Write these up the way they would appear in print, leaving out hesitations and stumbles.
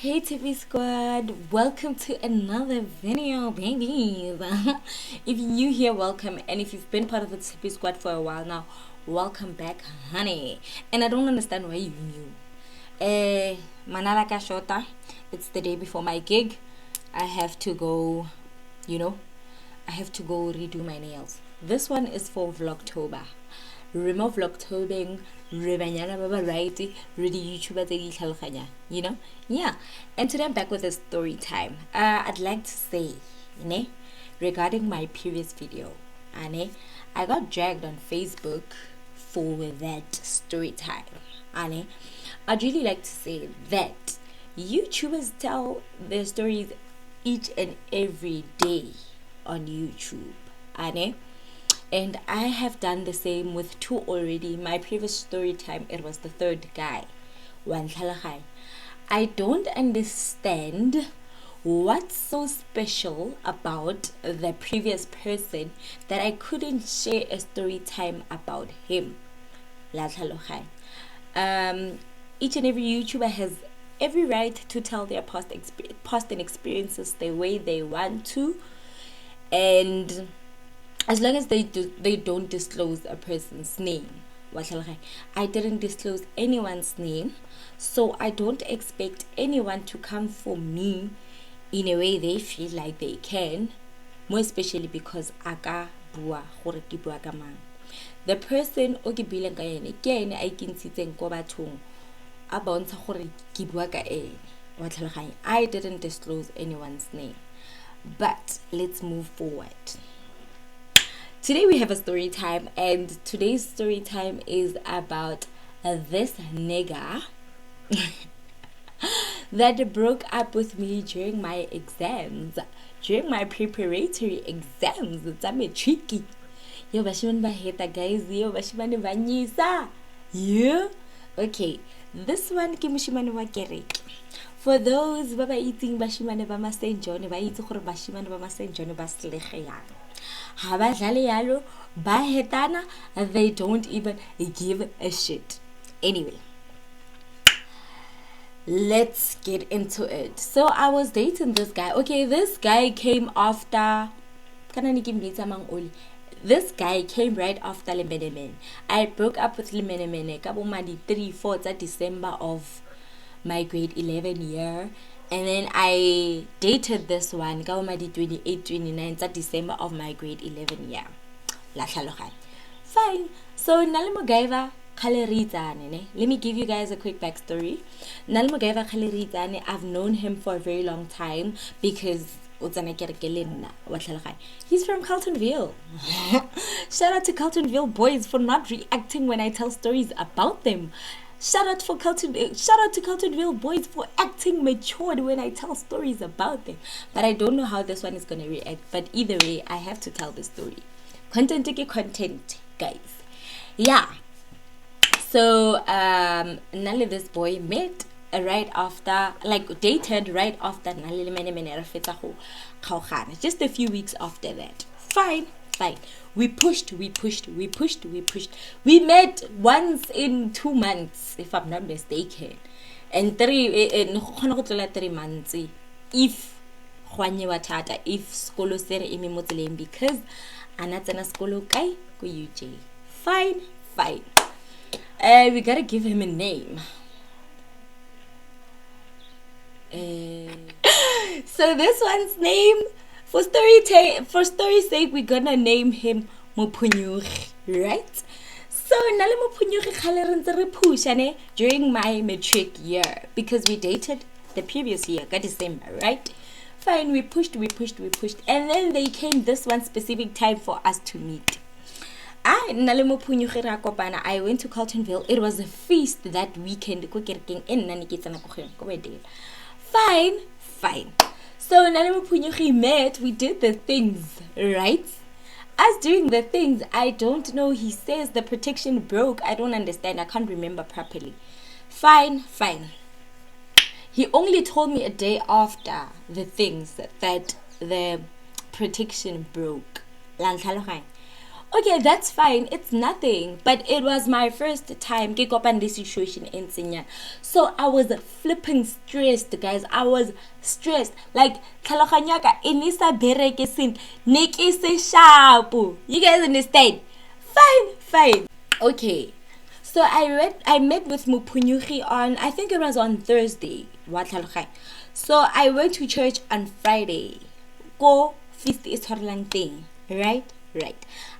Hey TV squad, welcome to another video, babies. If you here, welcome, and if you've been part of the TV squad for a while now, welcome back, honey. And I don't understand why you new. Manalaka Shota, it's the day before my gig. I have to go, I have to go redo my nails. This one is for Vlogtober. Remove vlogtobing, rebanyana baba righty, ready YouTuber the yeah. And today I'm back with a story time. I'd like to say, regarding my previous video, I got dragged on Facebook for that story time. I'd really like to say that YouTubers tell their stories each and every day on YouTube. And I have done the same with two already. My previous story time, it was the third guy. I don't understand what's so special about the previous person that I couldn't share a story time about him. Each and every YouTuber has every right to tell their past and experiences the way they want to, and as long as they don't disclose a person's name. I didn't disclose anyone's name, so I don't expect anyone to come for me in a way they feel like they can, more especially because aka bua gore ke bua ka mang. The person o ke bileng ka yene ke ene a ikintshitseng ko bathong a bontsha gore ke bua ka ene. I didn't disclose anyone's name, but let's move forward. Today we have a story time, and today's story time is about this nigga that broke up with me during my exams, during my preparatory exams. It's a tricky. Yo bashimane ba heta guys, yo bashimane ba nyisa. Yeah. Okay, this one ke moshimane wa kereke. For those ba eating bashimane ba masenjone, ba itse gore bashimane ba masenjone ba selegeyang. They don't even give a shit. Anyway, let's get into it. So I was dating this guy. Okay, this guy came after this guy came right after Lemenemen. I broke up with Lemenemen kabomadi 3-4 December of my grade 11 year. And then I dated this one, Gawamadi 28-29 December of my grade 11 year. Fine. So Nalimo Gaiva Kalerizane. Let me give you guys a quick backstory. Nalimo Gaiva Kalerizane, I've known him for a very long time because he's from Carltonville. Shout out to Carltonville boys for not reacting when I tell stories about them. Shout out to Carltonville boys for acting matured when I tell stories about them. But I don't know how this one is gonna react. But either way, I have to tell the story. Content, guys. Yeah. So Nali, this boy met right after, dated right after Nali just a few weeks after that. Fine. We pushed. We met once in 2 months, if I'm not mistaken. And 3 months if skolo sere imi motseleng, because anatsena skolo kai ko UJ. Fine. We gotta give him a name. So this one's name, for story's sake, we're gonna name him Mopunyuri, right? So Nale Mopunyuri khale during my matric year, because we dated the previous year, December, right? Fine, we pushed, and then they came this one specific time for us to meet. I went to Carltonville. It was a feast that weekend. Fine. So Nanamupunyuki met, we did the things, right? As doing the things, I don't know, he says the protection broke. I don't understand, I can't remember properly. Fine. He only told me a day after the things that the protection broke. Okay, that's fine. It's nothing. But it was my first time get up in this situation in Senya. So I was flipping stressed, guys. I was stressed. Like tlhaloganyaka inisa bereke sin niki se sharp. You guys understand? Fine. Okay. So I met with Mupunyuki on, I think it was on Thursday. So I went to church on Friday. Go feast is thing. Right?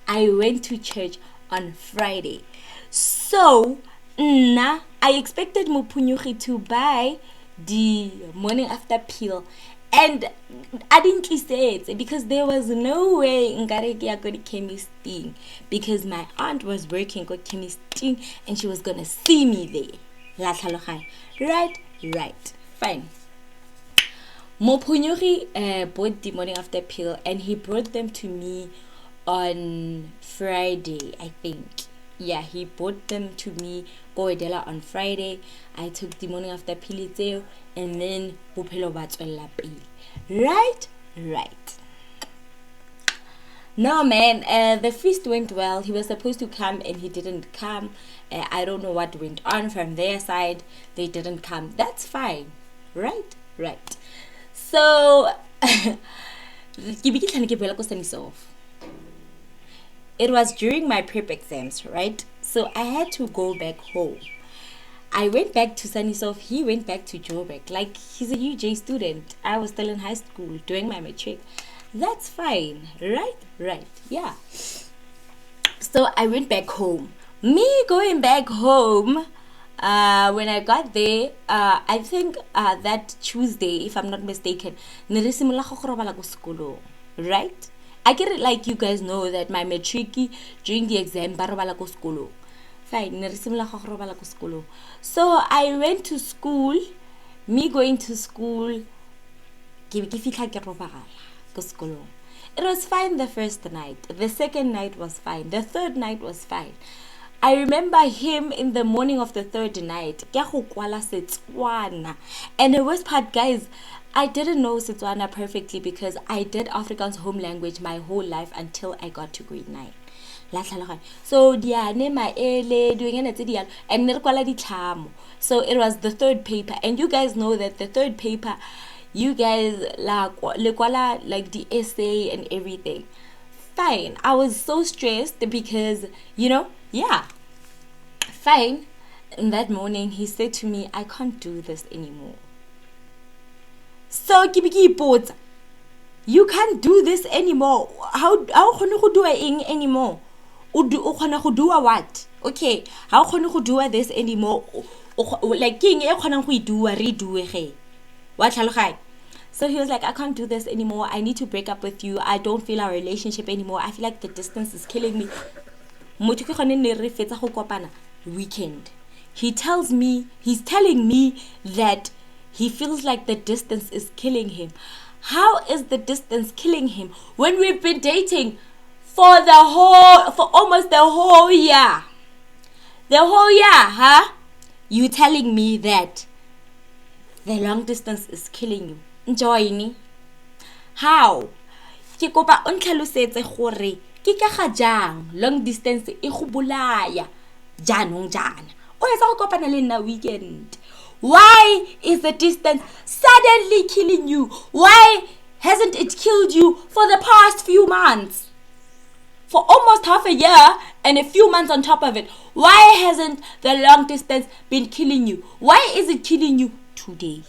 I went to church on Friday. So I expected Mupunyuki to buy the morning after pill. And I didn't say it because there was no way Ngareki go to chemist thing, because my aunt was working at chemist thing and she was gonna see me there. Right. Fine. Mopunyori bought the morning after pill and he brought them to me on Friday, I think. Yeah, he brought them to me Goedela on Friday. I took the morning after pill and then Bupelo Batwella Pili. Right. No, man, the feast went well. He was supposed to come and he didn't come. I don't know what went on from their side. They didn't come. That's fine. Right. So, it was during my prep exams, right? So I had to go back home. I went back to Sunnysoft. He went back to Joburg. Like, he's a UJ student. I was still in high school doing my matric. That's fine, right? Yeah. So I went back home. Me going back home, when I got there, I think that Tuesday, if I'm not mistaken, right? I get it, like you guys know that my matric during the exam, fine. So I went to school. Me going to school, it was fine the first night. The second night was fine. The third night was fine. I remember him in the morning of the third night. And the worst part, guys, I didn't know Setswana perfectly because I did Afrikaans home language my whole life until I got to grade 9. So so it was the third paper, and you guys know that the third paper, you guys like the essay and everything. Fine. I was so stressed because fine. And that morning he said to me, I can't do this anymore. So you can't do this anymore. How can you do it anymore? What? Okay, how can you do this anymore? Like king redo what? So he was like, I can't do this anymore. I need to break up with you. I don't feel our relationship anymore. I feel like the distance is killing me. Weekend. He's telling me that he feels like the distance is killing him. How is the distance killing him when we've been dating for almost the whole year? The whole year, huh? You telling me that the long distance is killing you? Enjoy me. How? Ke kopa o ntlhalosetse gore ke ka ga jang long distance e go bolaya janong jana. O etsa go kopana le nna weekend. Why is the distance suddenly killing you? Why hasn't it killed you for the past few months? For almost half a year and a few months on top of it. Why hasn't the long distance been killing you? Why is it killing you today?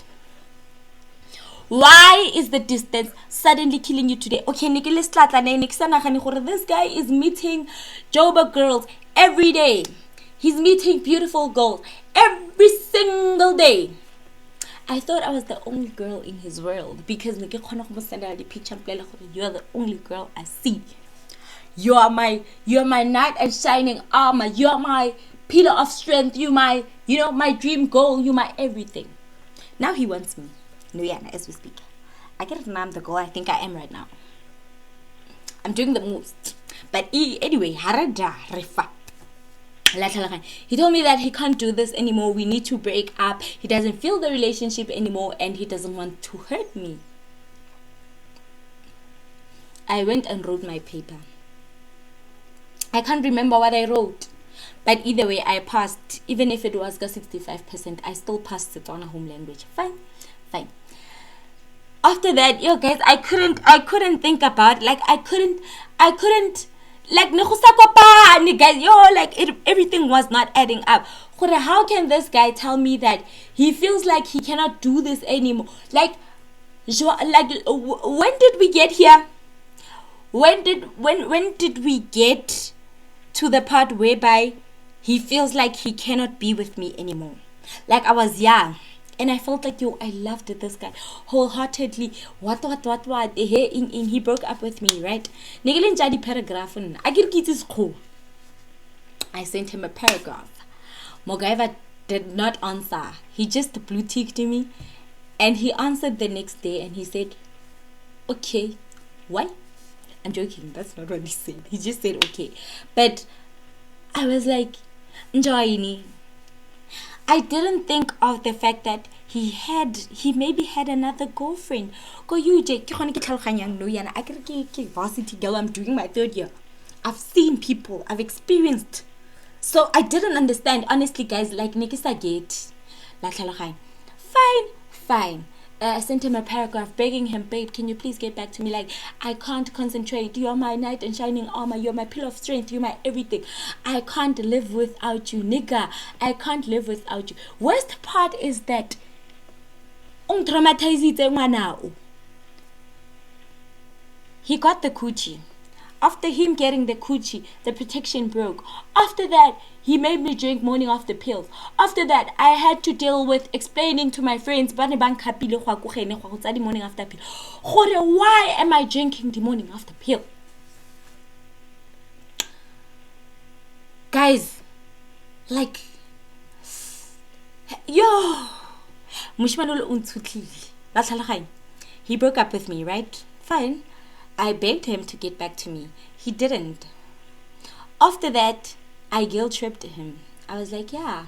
Why is the distance suddenly killing you today? Okay, this guy is meeting Joburg girls every day. He's meeting beautiful girls every single day. I thought I was the only girl in his world because you're the only girl I see. You're my knight and shining armor. You're my pillar of strength. You my dream goal. You my everything. Now he wants me. Nuyana, as we speak. I get it now. I'm the girl I think I am right now. I'm doing the moves. But anyway, harada refa. He told me that he can't do this anymore. We need to break up. He doesn't feel the relationship anymore and he doesn't want to hurt me. I went and wrote my paper. I can't remember what I wrote. But either way, I passed. Even if it was 65%, I still passed it on a home language. Fine, fine. After that, yo guys, I couldn't think about, like, I couldn't like guys, yo, like everything was not adding up. How can this guy tell me that he feels like he cannot do this anymore? Like when did we get here? When did we get to the part whereby he feels like he cannot be with me anymore? Like, I was young and I felt like, yo, I loved this guy wholeheartedly. What he broke up with me, right? I sent him a paragraph. Mogaiva did not answer. He just blue ticked me, and he answered the next day and he said, okay. Why? I'm joking, that's not what he said. He just said okay. But I was like, Njoini. I didn't think of the fact that he maybe had another girlfriend. Go you Jake, varsity girl, I'm doing my 3rd year. I've seen people, I've experienced. So I didn't understand, honestly guys, like Nikisa Gate. Fine. I sent him a paragraph begging him, babe, can you please get back to me? Like, I can't concentrate. You're my knight in shining armor. You're my pillar of strength. You're my everything. I can't live without you, nigga. I can't live without you. Worst part is that he got the coochie. After him getting the coochie, the protection broke. After that, he made me drink morning after pills. After that, I had to deal with explaining to my friends, why am I drinking the morning after pill? Guys, like, yo, he broke up with me, right? Fine. I begged him to get back to me. He didn't. After that, I guilt tripped him. I was like, yeah,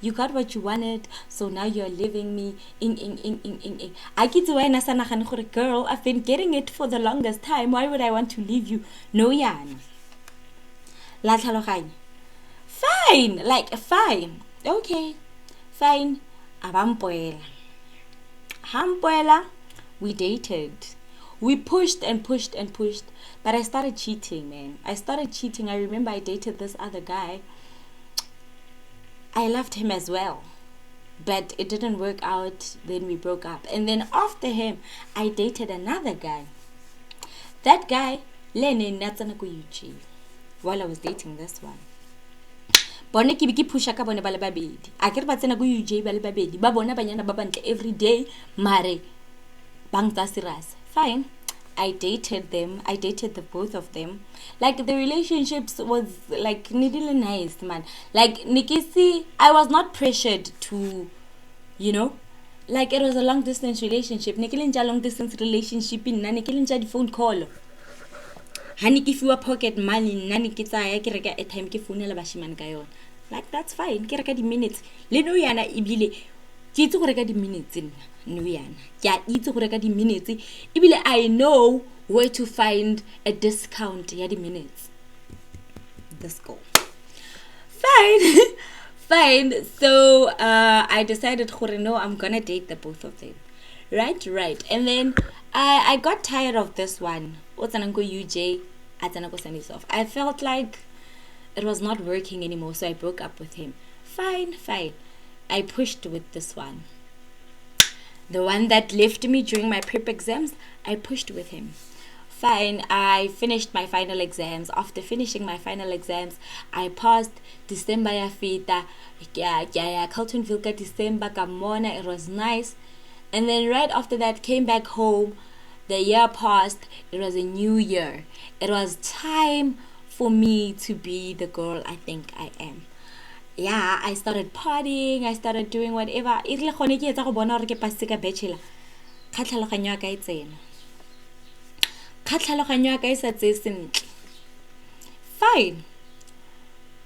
you got what you wanted, so now you're leaving me in. I get to girl, I've been getting it for the longest time. Why would I want to leave you? No, yan. Fine, like, fine. Okay, fine. Hampuela, we dated. We pushed and pushed and pushed, but I started cheating, man. I remember I dated this other guy. I loved him as well, but it didn't work out. Then we broke up. And then after him, I dated another guy. That guy, while I was dating this one. Every day, mare, fine. I dated them. I dated the both of them. Like, the relationships was like really nice, man. Like, Nikisi, I was not pressured to, like, it was a long distance relationship. Nikilinja long distance relationship in Nikilinja the phone call. Hani if you pocket money, nani kita ya kireka a time ki phone la bashiman kayon. Like, that's fine. Kireka di minutes. Leno yana ibile. Kitso go reka di minutes no yana. Ya itse go reka di minutes. Ibile I know where to find a discount ya di minutes. Let's go. Fine. Fine. So I decided no, I'm gonna date the both of them. Right. And then I got tired of this one. I felt like it was not working anymore, so I broke up with him. Fine. I pushed with this one. The one that left me during my prep exams, I pushed with him. Fine, I finished my final exams. After finishing my final exams, I passed December ya fita. Yeah, Carlton Vilka December Kamona, it was nice. And then right after that, came back home. The year passed. It was a new year. It was time for me to be the girl I think I am. Yeah, I started partying. I started doing whatever. Fine.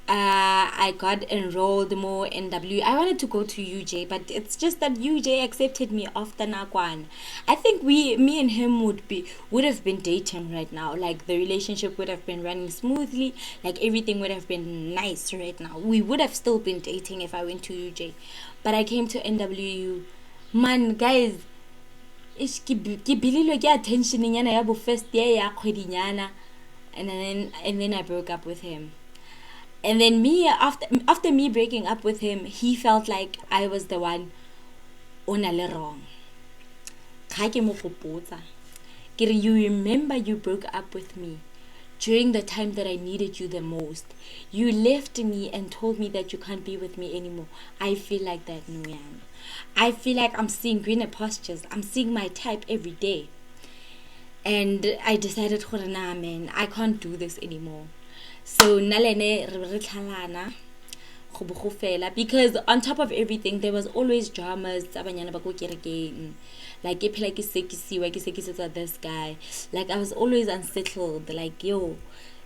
I got enrolled more in I wanted to go to UJ, but it's just that UJ accepted me after Nakwan. I think me and him would have been dating right now. Like the relationship would have been running smoothly. Like everything would have been nice right now. We would have still been dating if I went to UJ, but I came to NWU. Man, guys, ke bililwe ke attention nyana ya bo first year ya kgwedinyana, and then I broke up with him. And then me, after me breaking up with him, he felt like I was the one on a wrong. You remember you broke up with me during the time that I needed you the most. You left me and told me that you can't be with me anymore. I feel like that, Nguyen. I feel like I'm seeing greener pastures. I'm seeing my type every day. And I decided, nah, man, I can't do this anymore. So nalene re tlhalana go bo go fela, because on top of everything there was always dramas tsa banyana ba go kerekeng. Like ke phela ke sekisetsa this guy. Like I was always unsettled. Like yo,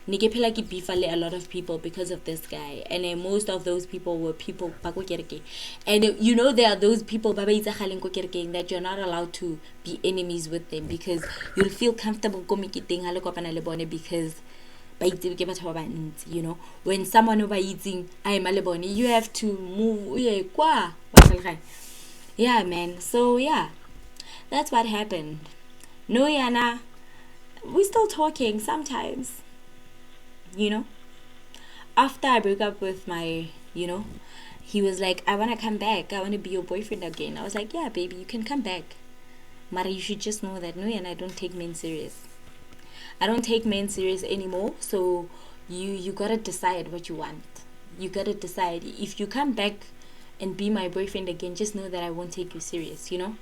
ne ke phela ke beef a lot of people because of this guy, and most of those people were people ba go kerekeng. And you know, there are those people ba ba itsagaleng go kerekeng that you're not allowed to be enemies with them, because you'll feel comfortable go meketeng ha le kopana le bone, because you know, when someone over eating you have to move. Yeah, man. So yeah, that's what happened. No, Yana, we're still talking sometimes, you know. After I broke up with my, he was like, I want to come back, I want to be your boyfriend again. I was like, yeah, baby, you can come back, Mara, you should just know that no, and I don't take men serious. I don't take men serious anymore. So you gotta decide what you want. You gotta decide. If you come back and be my boyfriend again, just know that I won't take you serious, you know.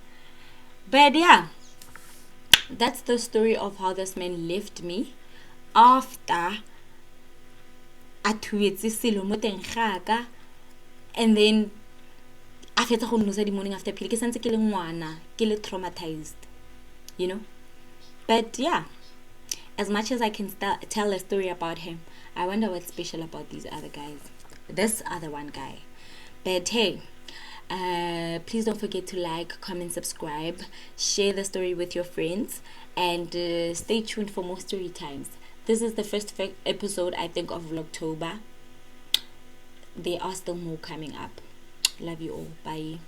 But yeah, that's the story of how this man left me after a thuetse selo mo teng ga ka, and then a fetsa go nnosa di morning after pele ke santse ke le ngwana, ke le traumatized, you know. But yeah, as much as I can tell a story about him, I wonder what's special about these other guys. This other one guy. But hey, please don't forget to like, comment, subscribe, share the story with your friends, and stay tuned for more story times. This is the first episode, I think, of Vlogtober. There are still more coming up. Love you all. Bye.